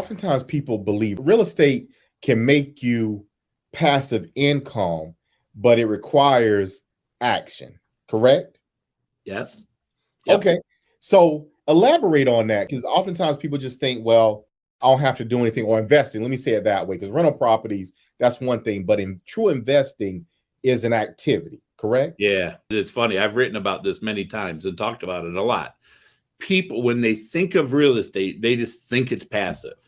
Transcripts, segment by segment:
oftentimes people believe real estate can make you passive income, but it requires action, correct? Yes. Yep. Okay. So elaborate on that, because oftentimes people just think, well, I don't have to do anything, or investing. Let me say it that way, because rental properties, that's one thing, but in true investing is an activity, correct? Yeah, it's funny. I've written about this many times and talked about it a lot. People, when they think of real estate, they just think it's passive.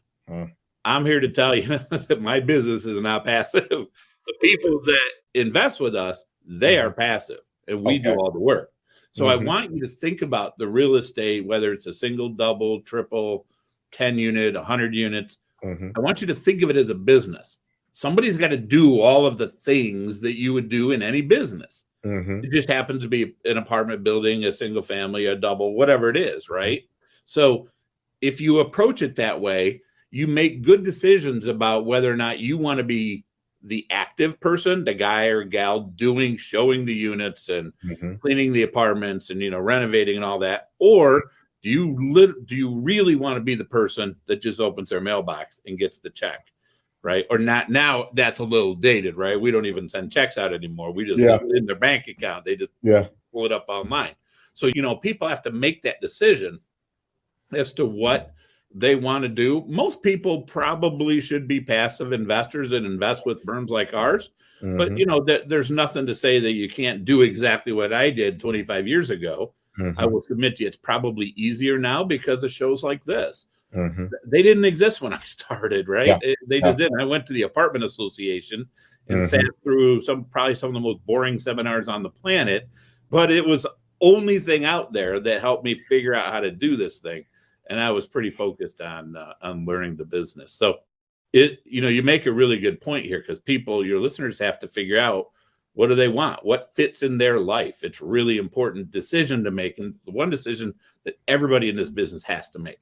I'm here to tell you that my business is not passive. The people that invest with us, they are passive, and we do all the work. So I want you to think about the real estate, whether it's a single, double, triple, 10 unit, 100 units. I want you to think of it as a business. Somebody's got to do all of the things that you would do in any business. It just happens to be an apartment building, a single family, a double, whatever it is, right? So if you approach it that way, you make good decisions about whether or not you want to be the active person, the guy or gal showing the units and cleaning the apartments and, renovating and all that. Or do you really want to be the person that just opens their mailbox and gets the check? Right. Or not. Now that's a little dated, right? We don't even send checks out anymore. We just in their bank account. They just pull it up online. So, people have to make that decision as to what they want to do. Most people probably should be passive investors and invest with firms like ours. But, there's nothing to say that you can't do exactly what I did 25 years ago. I will submit to you, it's probably easier now because of shows like this. They didn't exist when I started, right? They just didn't. I went to the apartment association and sat through probably some of the most boring seminars on the planet, but it was only thing out there that helped me figure out how to do this thing. And I was pretty focused on learning the business. So you make a really good point here, because your listeners have to figure out, what do they want? What fits in their life? It's a really important decision to make, and the one decision that everybody in this business has to make.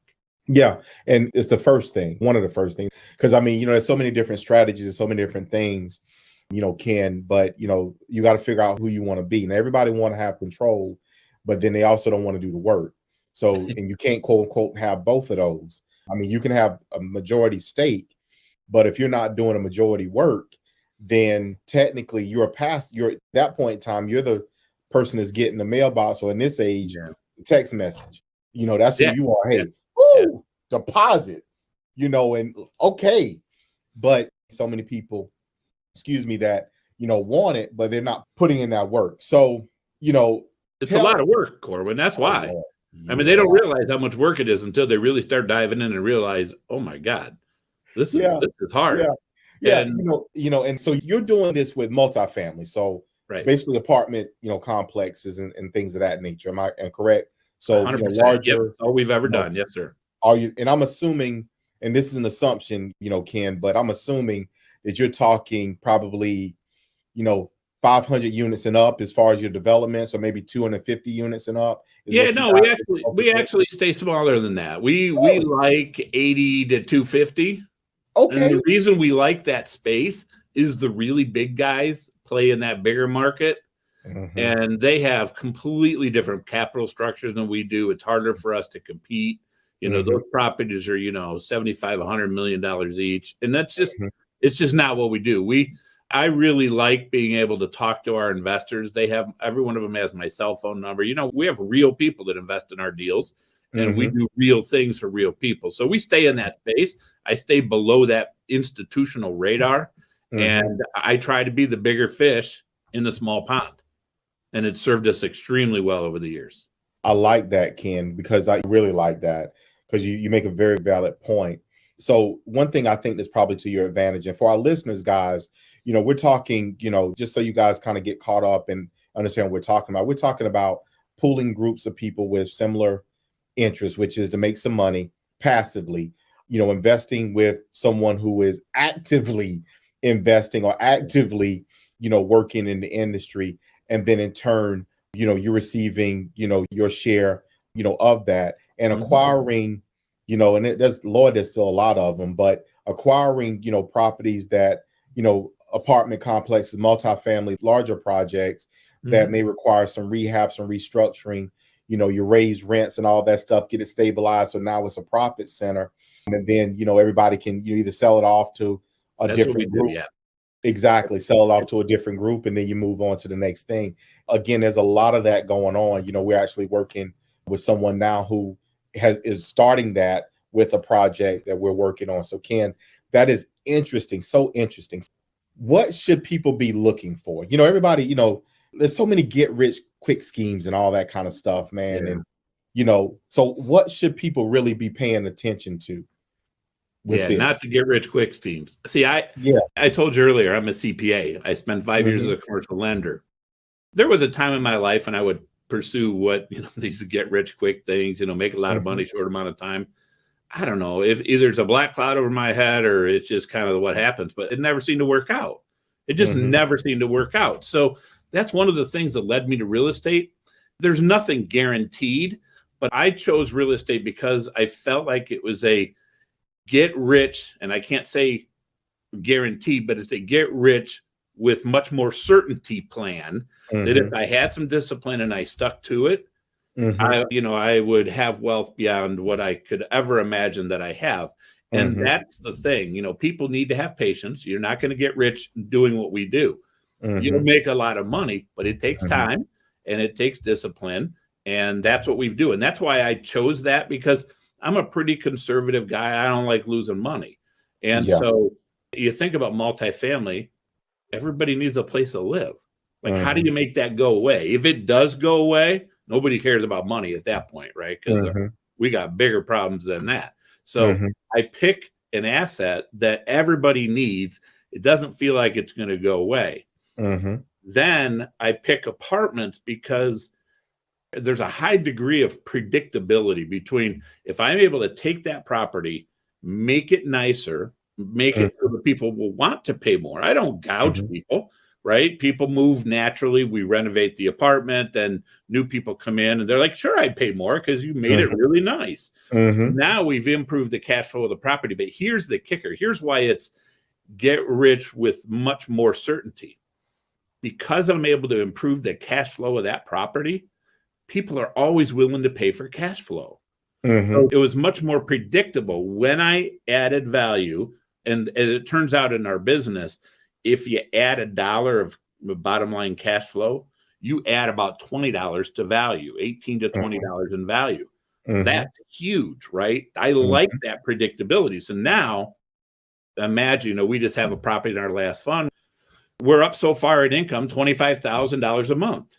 Yeah. And it's the first thing, one of the first things, because there's so many different strategies and so many different things, but you got to figure out who you want to be. And everybody want to have control, but then they also don't want to do the work. So, and you can't quote unquote have both of those. You can have a majority stake, but if you're not doing a majority work, then technically you're at that point in time, you're the person that's getting the mailbox, or in this age, text message. That's who you are. Hey, deposit, and okay. But so many people, that, want it, but they're not putting in that work. So, it's a lot of work, Corwyn. That's why. They don't realize how much work it is until they really start diving in and realize, oh my God, this is hard. And so you're doing this with multifamily. So basically apartment, complexes and things of that nature. Am I correct? So larger. All we've ever done. Yes, sir. And I'm assuming, and this is an assumption, Ken, but I'm assuming that you're talking probably, 500 units and up as far as your development, so maybe 250 units and up. We actually stay smaller than that. We like 80 to 250. Okay. And the reason we like that space is the really big guys play in that bigger market. And they have completely different capital structures than we do. It's harder for us to compete. Those properties are, $75, $100 million each. And that's just, it's just not what we do. I really like being able to talk to our investors. Every one of them has my cell phone number. We have real people that invest in our deals, and we do real things for real people. So we stay in that space. I stay below that institutional radar, and I try to be the bigger fish in the small pond. And it's served us extremely well over the years. I like that, Ken, because I really like that, because you make a very valid point. So one thing I think that's probably to your advantage, and for our listeners, guys, we're talking, just so you guys kind of get caught up and understand what we're talking about. We're talking about pooling groups of people with similar interests, which is to make some money passively, investing with someone who is actively investing or actively, working in the industry. And then in turn, you're receiving, your share, of that, and acquiring, and there's still a lot of them, but acquiring, properties that, apartment complexes, multifamily, larger projects that may require some rehab, some restructuring, you raise rents and all that stuff, get it stabilized. So now it's a profit center. And then, everybody can either sell it off to a That's what we different do. group. Yeah. Exactly. Sell it off to a different group, and then you move on to the next thing. Again, there's a lot of that going on. We're actually working with someone now who is starting that with a project that we're working on. So Ken, that is interesting. So interesting. What should people be looking for? Everybody, there's so many get rich quick schemes and all that kind of stuff, man. Yeah. And, so what should people really be paying attention to with this? Not to get rich quick schemes. See, I told you earlier, I'm a CPA. I spent 5 years as a commercial lender. There was a time in my life when I would pursue what, these get rich quick things, make a lot of money, short amount of time. I don't know if either it's a black cloud over my head or it's just kind of what happens, but it never seemed to work out. It just never seemed to work out. So that's one of the things that led me to real estate. There's nothing guaranteed, but I chose real estate because I felt like it was a get rich, and I can't say guaranteed, but it's a get rich with much more certainty plan that if I had some discipline and I stuck to it, I would have wealth beyond what I could ever imagine that I have. And that's the thing, people need to have patience. You're not going to get rich doing what we do. You'll make a lot of money, but it takes time and it takes discipline. And that's what we do. And that's why I chose that, because I'm a pretty conservative guy. I don't like losing money. And so you think about multifamily, everybody needs a place to live. Like, how do you make that go away? If it does go away, nobody cares about money at that point, right? Because we got bigger problems than that. So I pick an asset that everybody needs. It doesn't feel like it's going to go away. Then I pick apartments because there's a high degree of predictability between if I'm able to take that property, make it nicer, make it so that people will want to pay more. I don't gouge people, right? People move naturally. We renovate the apartment and new people come in and they're like, sure, I'd pay more because you made it really nice. Now we've improved the cash flow of the property. But here's the kicker. Here's why it's get rich with much more certainty. Because I'm able to improve the cash flow of that property, people are always willing to pay for cash flow. So it was much more predictable when I added value. And as it turns out in our business, if you add $1 of bottom line cash flow, you add about $20 to value, $18 to $20 in value. That's huge, right? I like that predictability. So now imagine, we just have a property in our last fund. We're up so far in income, $25,000 a month.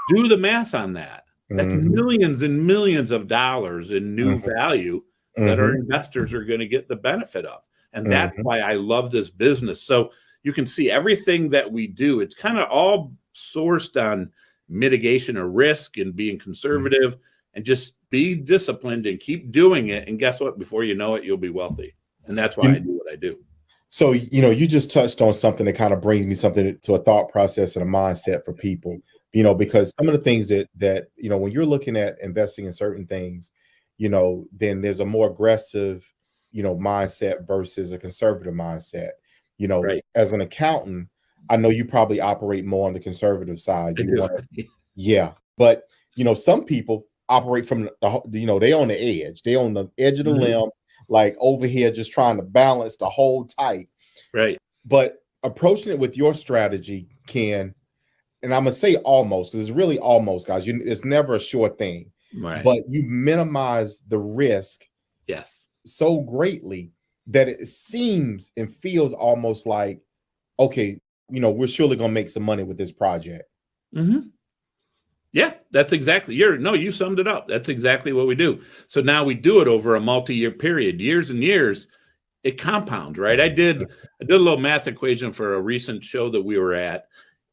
Do the math on that. That's millions and millions of dollars in new value that our investors are going to get the benefit of. And that's why I love this business. So you can see everything that we do, it's kind of all sourced on mitigation of risk and being conservative and just be disciplined and keep doing it. And guess what? Before you know it, you'll be wealthy. And that's why I do what I do. So, you just touched on something that kind of brings me something to a thought process and a mindset for people, because some of the things that, when you're looking at investing in certain things, then there's a more aggressive, mindset versus a conservative mindset. Right. As an accountant, I know you probably operate more on the conservative side. But, some people operate from they on the edge. They on the edge of the limb, like over here, just trying to balance the whole tight. Right. But approaching it with your strategy, Ken, and I'm gonna say almost, because it's really almost, guys. It's never a sure thing. Right. But you minimize the risk so greatly that it seems and feels almost like, okay, we're surely gonna make some money with this project. Yeah, that's exactly. You summed it up. That's exactly what we do. So now we do it over a multi-year period, years and years. It compounds, right? I did a little math equation for a recent show that we were at,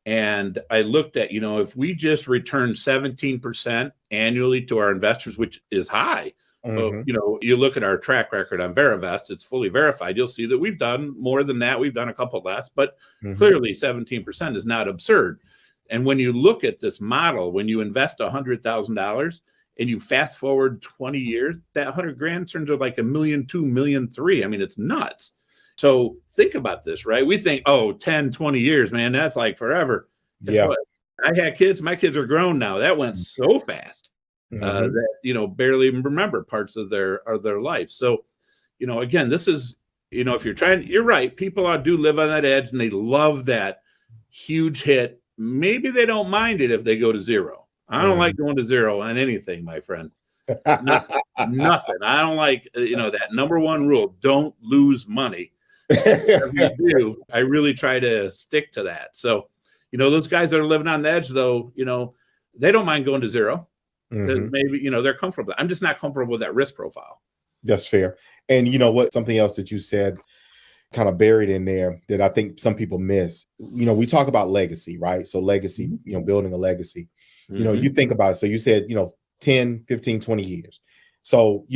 and I looked at, if we just return 17% annually to our investors, which is high. You look at our track record on Verivest, it's fully verified. You'll see that we've done more than that. We've done a couple less, but clearly 17% is not absurd. And when you look at this model, when you invest $100,000 and you fast forward 20 years, that 100 grand turns to like $1.2 million, $1.3 million. I mean, it's nuts. So think about this, right? We think, 10, 20 years, man, that's like forever. Guess what? I had kids. My kids are grown now. That went so fast that, barely even remember parts of their life. So again, this is, if you're right, people do live on that edge and they love that huge hit. Maybe they don't mind it if they go to zero. I don't like going to zero on anything, my friend. Nothing. I don't like, that number one rule, don't lose money. Whatever you do, I really try to stick to that. So, those guys that are living on the edge, though, they don't mind going to zero. Maybe, they're comfortable. I'm just not comfortable with that risk profile. That's fair. And you know what? Something else that you said kind of buried in there that I think some people miss. We talk about legacy, right? So legacy, building a legacy. You think about it. So you said, 10, 15, 20 years. So,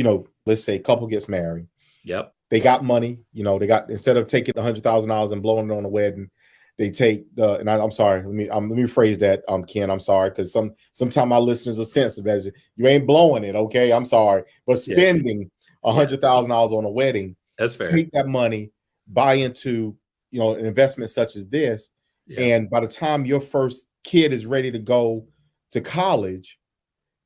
let's say a couple gets married. Yep. They got money, instead of taking $100,000 and blowing it on a wedding, they take I'm sorry, let me phrase that, Ken, I'm sorry, because sometimes my listeners are sensitive as you ain't blowing it, okay? I'm sorry. But spending $100,000 on a wedding, that's fair. Take that money, buy into, an investment such as this. Yeah. And by the time your first kid is ready to go to college,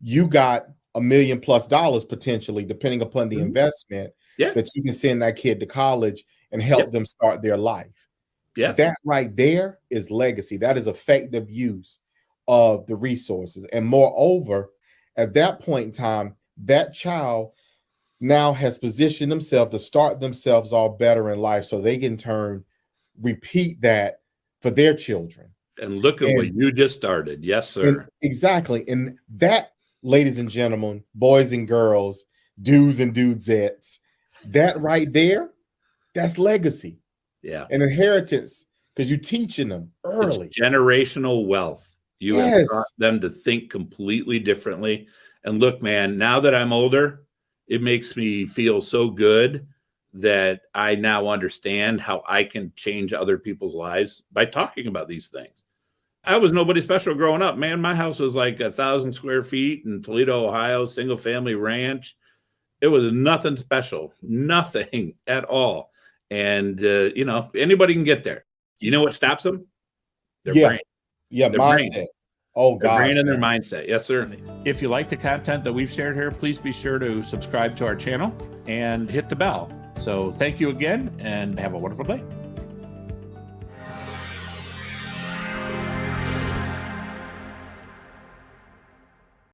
you got $1 million+ potentially, depending upon the investment, that you can send that kid to college and help them start their life. Yes. That right there is legacy. That is effective use of the resources. And moreover, at that point in time, that child now has positioned themselves to start themselves all better in life, so they can repeat that for their children. And look at what you just started. Yes, sir. Exactly. And that, ladies and gentlemen, boys and girls, dudes and dudesettes, that right there, that's legacy. Yeah. An inheritance, because you're teaching them early. It's generational wealth. You have taught them to think completely differently. And look, man, now that I'm older, it makes me feel so good that I now understand how I can change other people's lives by talking about these things. I was nobody special growing up, man. My house was like 1,000 square feet in Toledo, Ohio, single family ranch. It was nothing special, nothing at all. And, anybody can get there. You know what stops them? Their brain. Yeah, their mindset. Brain. Oh, God. Their brain and their mindset. Yes, sir. If you like the content that we've shared here, please be sure to subscribe to our channel and hit the bell. So thank you again and have a wonderful day.